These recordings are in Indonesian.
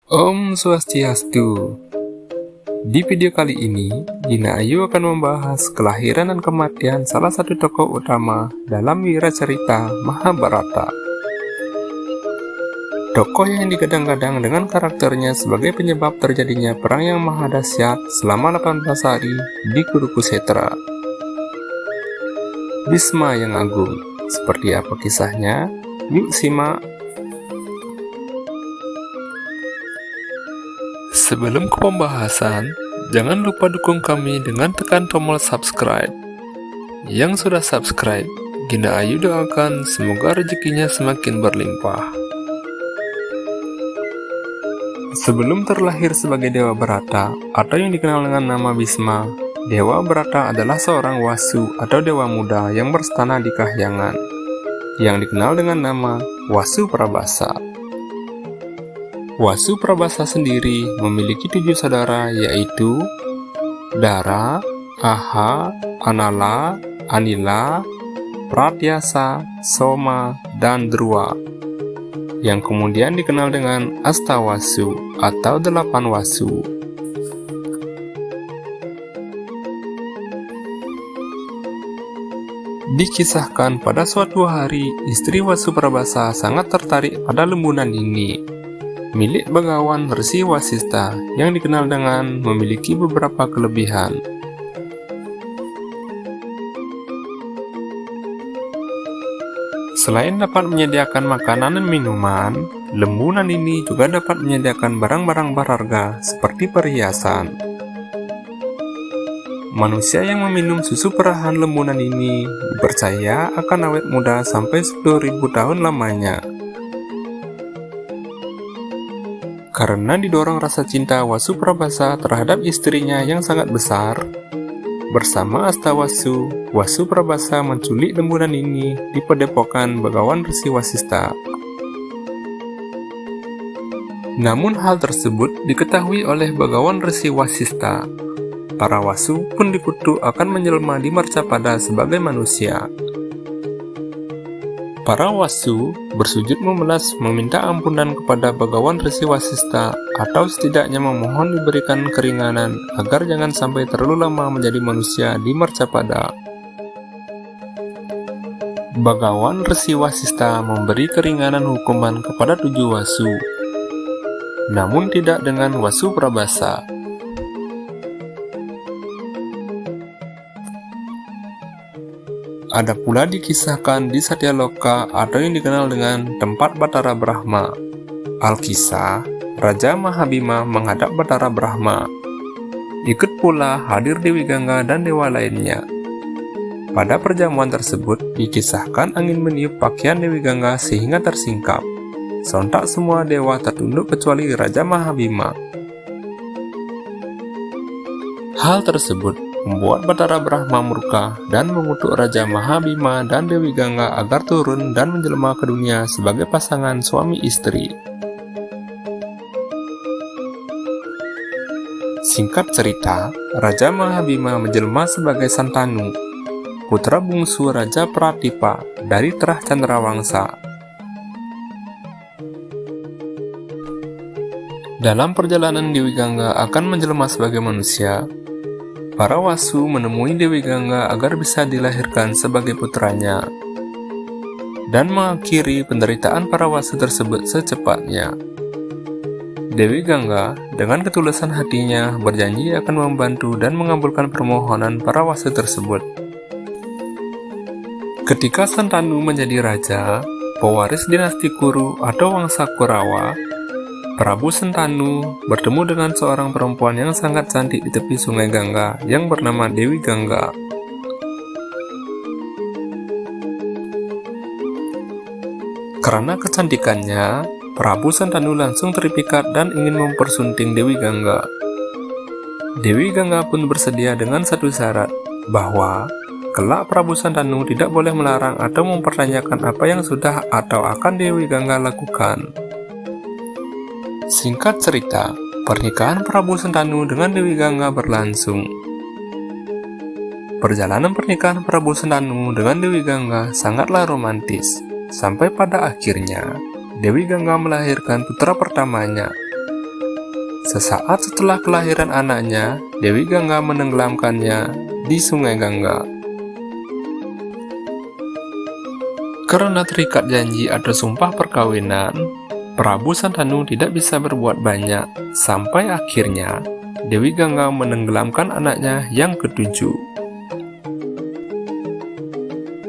Om Swastiastu. Di video kali ini, Dina Ayu akan membahas kelahiran dan kematian salah satu tokoh utama dalam wiracarita Mahabharata. Tokoh yang digadang-gadang dengan karakternya sebagai penyebab terjadinya perang yang maha dahsyat selama 18 hari di Kurukshetra. Bhisma yang Agung. Seperti apa kisahnya? Yuk simak. Sebelum ke pembahasan, jangan lupa dukung kami dengan tekan tombol subscribe. Yang sudah subscribe, Dina Ayu doakan semoga rezekinya semakin berlimpah. Sebelum terlahir sebagai Dewa Brata, atau yang dikenal dengan nama Bhisma, Dewa Brata adalah seorang wasu atau dewa muda yang berstana di Kahyangan, yang dikenal dengan nama Wasu Prabasa. Wasu Prabasa sendiri memiliki 7 saudara, yaitu Dara, Aha, Anala, Anila, Pratyasa, Soma, dan Drua, yang kemudian dikenal dengan Astawasu atau 8 Wasu. Dikisahkan pada suatu hari, istri Wasu Prabasa sangat tertarik pada lembunan ini, milik Bagawan Resi Wasista, yang dikenal dengan memiliki beberapa kelebihan. Selain dapat menyediakan makanan dan minuman, lembunan ini juga dapat menyediakan barang-barang berharga seperti perhiasan. Manusia yang meminum susu perahan lembunan ini dipercaya akan awet muda sampai 10.000 tahun lamanya. Karena didorong rasa cinta Wasu Prabasa terhadap istrinya yang sangat besar, bersama Astawasu, Wasu Prabasa menculik lembunan ini di padepokan Bagawan Resi Wasista. Namun hal tersebut diketahui oleh Bagawan Resi Wasista. Para Wasu pun dikutuk akan menjelma di Marcapada sebagai manusia. Para Wasu bersujud memelas meminta ampunan kepada Bagawan Resi Wasista, atau setidaknya memohon diberikan keringanan agar jangan sampai terlalu lama menjadi manusia di Marcapada. Bagawan Resi Wasista memberi keringanan hukuman kepada 7 Wasu, namun tidak dengan Wasu Prabasa. Ada pula dikisahkan di Satyaloka atau yang dikenal dengan tempat Batara Brahma. Alkisah, Raja Mahabhima menghadap Batara Brahma. Ikut pula hadir Dewi Gangga dan dewa lainnya. Pada perjamuan tersebut dikisahkan angin meniup pakaian Dewi Gangga sehingga tersingkap. Sontak semua dewa tertunduk kecuali Raja Mahabhima. Hal tersebut membuat Batara Brahma murka dan mengutuk Raja Mahabhima dan Dewi Gangga agar turun dan menjelma ke dunia sebagai pasangan suami istri. Singkat cerita, Raja Mahabhima menjelma sebagai Santanu, putra bungsu Raja Pratipa dari Terah Candrawangsa. Dalam perjalanan Dewi Gangga akan menjelma sebagai manusia, para Wasu menemui Dewi Gangga agar bisa dilahirkan sebagai putranya, dan mengakhiri penderitaan para Wasu tersebut secepatnya. Dewi Gangga dengan ketulusan hatinya berjanji akan membantu dan mengabulkan permohonan para Wasu tersebut. Ketika Santanu menjadi raja, pewaris dinasti Kuru atau Wangsa Kurawa, Prabu Santanu bertemu dengan seorang perempuan yang sangat cantik di tepi sungai Gangga yang bernama Dewi Gangga. Karena kecantikannya, Prabu Santanu langsung terpikat dan ingin mempersunting Dewi Gangga. Dewi Gangga pun bersedia dengan satu syarat, bahwa kelak Prabu Santanu tidak boleh melarang atau mempertanyakan apa yang sudah atau akan Dewi Gangga lakukan. Singkat cerita, pernikahan Prabu Santanu dengan Dewi Gangga berlangsung. Perjalanan pernikahan Prabu Santanu dengan Dewi Gangga sangatlah romantis, sampai pada akhirnya Dewi Gangga melahirkan putra pertamanya, Sesaat setelah kelahiran anaknya, Dewi Gangga menenggelamkannya di Sungai Gangga. Karena terikat janji atau sumpah perkawinan, Prabu Santanu tidak bisa berbuat banyak, sampai akhirnya Dewi Gangga menenggelamkan anaknya yang ketujuh.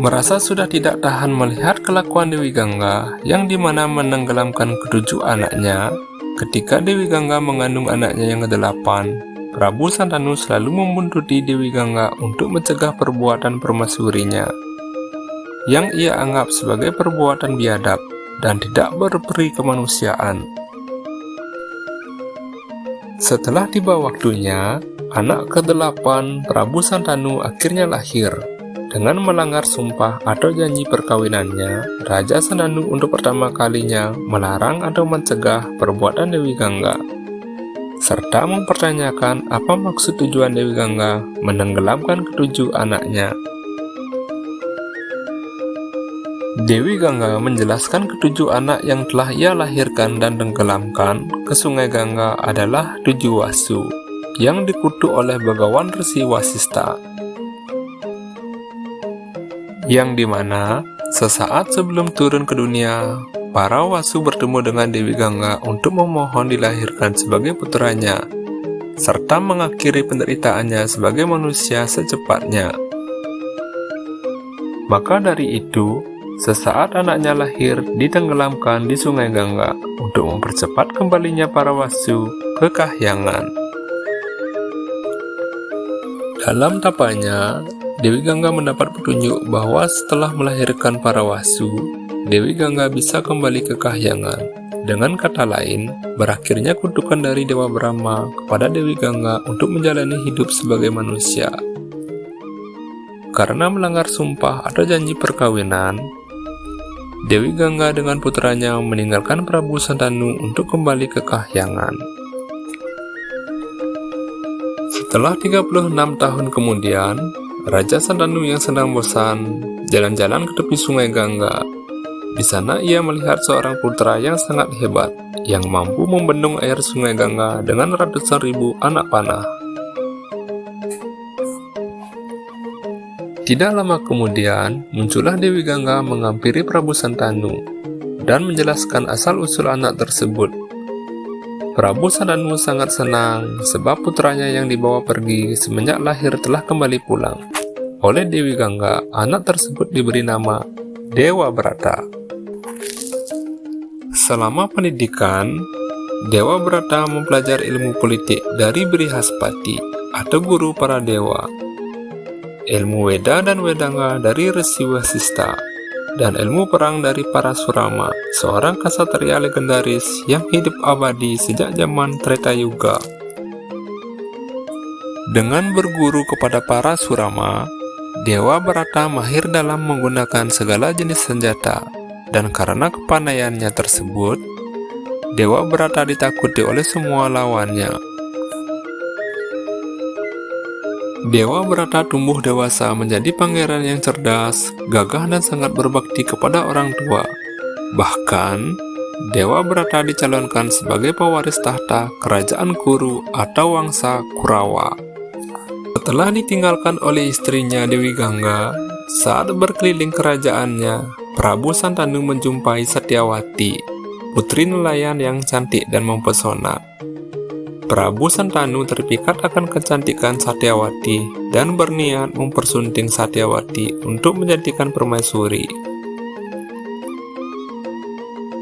Merasa sudah tidak tahan melihat kelakuan Dewi Gangga yang dimana menenggelamkan ketujuh anaknya, ketika Dewi Gangga mengandung anaknya yang ke-8, Prabu Santanu selalu membuntuti Dewi Gangga untuk mencegah perbuatan permaisurinya, yang ia anggap sebagai perbuatan biadab dan tidak berperi kemanusiaan. Setelah tiba waktunya, anak ke-8 Prabu Santanu akhirnya lahir. Dengan melanggar sumpah atau janji perkawinannya, Raja Santanu untuk pertama kalinya melarang atau mencegah perbuatan Dewi Gangga, serta mempertanyakan apa maksud tujuan Dewi Gangga menenggelamkan ketujuh anaknya. Dewi Gangga menjelaskan ketujuh anak yang telah ia lahirkan dan tenggelamkan ke Sungai Gangga adalah 7 wasu yang dikutuk oleh Begawan Resi Wasista, yang dimana sesaat sebelum turun ke dunia, para wasu bertemu dengan Dewi Gangga untuk memohon dilahirkan sebagai putranya, serta mengakhiri penderitaannya sebagai manusia secepatnya. Maka dari itu, sesaat anaknya lahir ditenggelamkan di Sungai Gangga untuk mempercepat kembalinya para wasu ke kahyangan. Dalam tapanya, Dewi Gangga mendapat petunjuk bahwa setelah melahirkan para wasu, Dewi Gangga bisa kembali ke kahyangan. Dengan kata lain, berakhirnya kutukan dari Dewa Brahma kepada Dewi Gangga untuk menjalani hidup sebagai manusia. Karena melanggar sumpah atau janji perkawinan, Dewi Gangga dengan putranya meninggalkan Prabu Santanu untuk kembali ke kahyangan. Setelah 36 tahun kemudian, Raja Santanu yang sedang bosan jalan-jalan ke tepi Sungai Gangga. Di sana ia melihat seorang putra yang sangat hebat, yang mampu membendung air Sungai Gangga dengan ratusan ribu anak panah. Tidak lama kemudian, muncullah Dewi Gangga menghampiri Prabu Santanu dan menjelaskan asal-usul anak tersebut. Prabu Santanu sangat senang sebab putranya yang dibawa pergi semenjak lahir telah kembali pulang. Oleh Dewi Gangga, anak tersebut diberi nama Dewa Brata. Selama pendidikan, Dewa Brata mempelajari ilmu politik dari Brihaspati atau guru para dewa, ilmu Weda dan Wedanga dari Resi Wasista, dan ilmu perang dari Parasurama, seorang ksatria legendaris yang hidup abadi sejak zaman Treta Yuga. Dengan berguru kepada Parasurama, Dewa Brata mahir dalam menggunakan segala jenis senjata, dan karena kepandaiannya tersebut, Dewa Brata ditakuti oleh semua lawannya. Dewa Brata tumbuh dewasa menjadi pangeran yang cerdas, gagah dan sangat berbakti kepada orang tua. Bahkan, Dewa Brata dicalonkan sebagai pewaris tahta kerajaan Kuru atau Wangsa Kurawa. Setelah ditinggalkan oleh istrinya Dewi Gangga, saat berkeliling kerajaannya, Prabu Santanu menjumpai Satyawati, putri nelayan yang cantik dan mempesona. Prabu Santanu terpikat akan kecantikan Satyawati dan berniat mempersunting Satyawati untuk menjadikan permaisuri.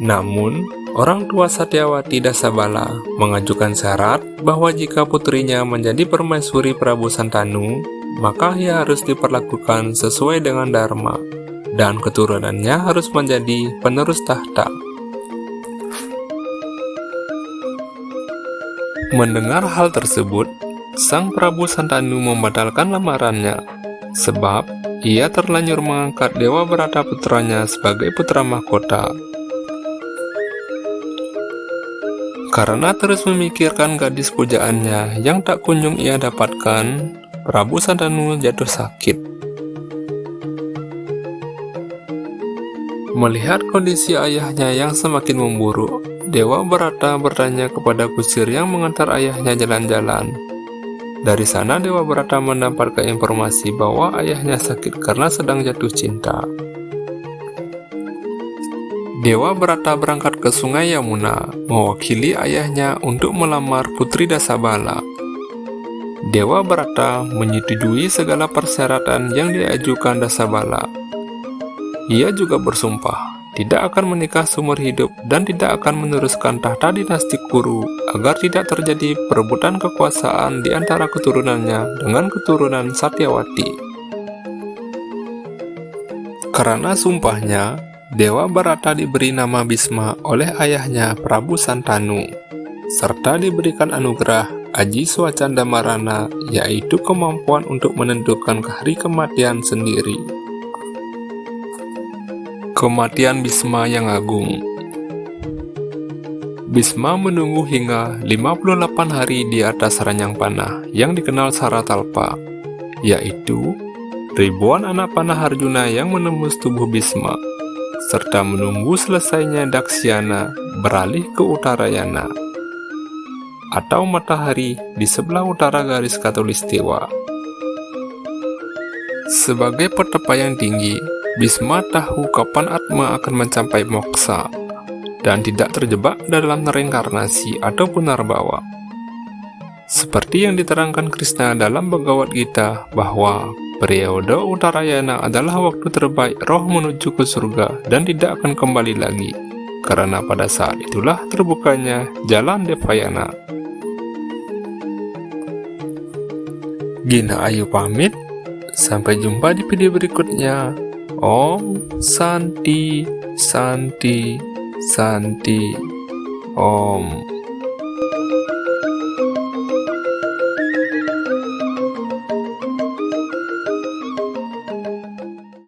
Namun, orang tua Satyawati Dasabala mengajukan syarat bahwa jika putrinya menjadi permaisuri Prabu Santanu, maka ia harus diperlakukan sesuai dengan dharma, dan keturunannya harus menjadi penerus tahta. Mendengar hal tersebut, Sang Prabu Santanu membatalkan lamarannya, sebab ia terlanjur mengangkat Dewa Brata putranya sebagai putra mahkota. Karena terus memikirkan gadis pujaannya yang tak kunjung ia dapatkan, Prabu Santanu jatuh sakit. Melihat kondisi ayahnya yang semakin memburuk, Dewa Barata bertanya kepada kusir yang mengantar ayahnya jalan-jalan. Dari sana Dewa Barata mendapatkan informasi bahwa ayahnya sakit karena sedang jatuh cinta. Dewa Barata berangkat ke Sungai Yamuna, mewakili ayahnya untuk melamar Putri Dasabala. Dewa Barata menyetujui segala persyaratan yang diajukan Dasabala. Ia juga bersumpah tidak akan menikah seumur hidup dan tidak akan meneruskan tahta dinasti Kuru agar tidak terjadi perebutan kekuasaan di antara keturunannya dengan keturunan Satyawati. Karena sumpahnya, Dewa Barata diberi nama Bisma oleh ayahnya Prabu Santanu, serta diberikan anugerah Aji Swacandamarana, yaitu kemampuan untuk menentukan hari kematian sendiri. Kematian Bisma yang agung. Bisma menunggu hingga 58 hari di atas ranjang panah yang dikenal Saratalpa, yaitu ribuan anak panah Arjuna yang menembus tubuh Bisma, serta menunggu selesainya Daksyana beralih ke Uttarayana, atau matahari di sebelah utara garis khatulistiwa. Sebagai petapa yang tinggi, Bisma tahu kapan Atma akan mencapai moksa dan tidak terjebak dalam reinkarnasi atau punarbawa. Seperti yang diterangkan Krishna dalam Bhagavad Gita bahwa periode Uttarayana adalah waktu terbaik roh menuju ke surga dan tidak akan kembali lagi, karena pada saat itulah terbukanya jalan Devayana. Gina Ayu pamit, sampai jumpa di video berikutnya. Om Santi Santi Santi Om.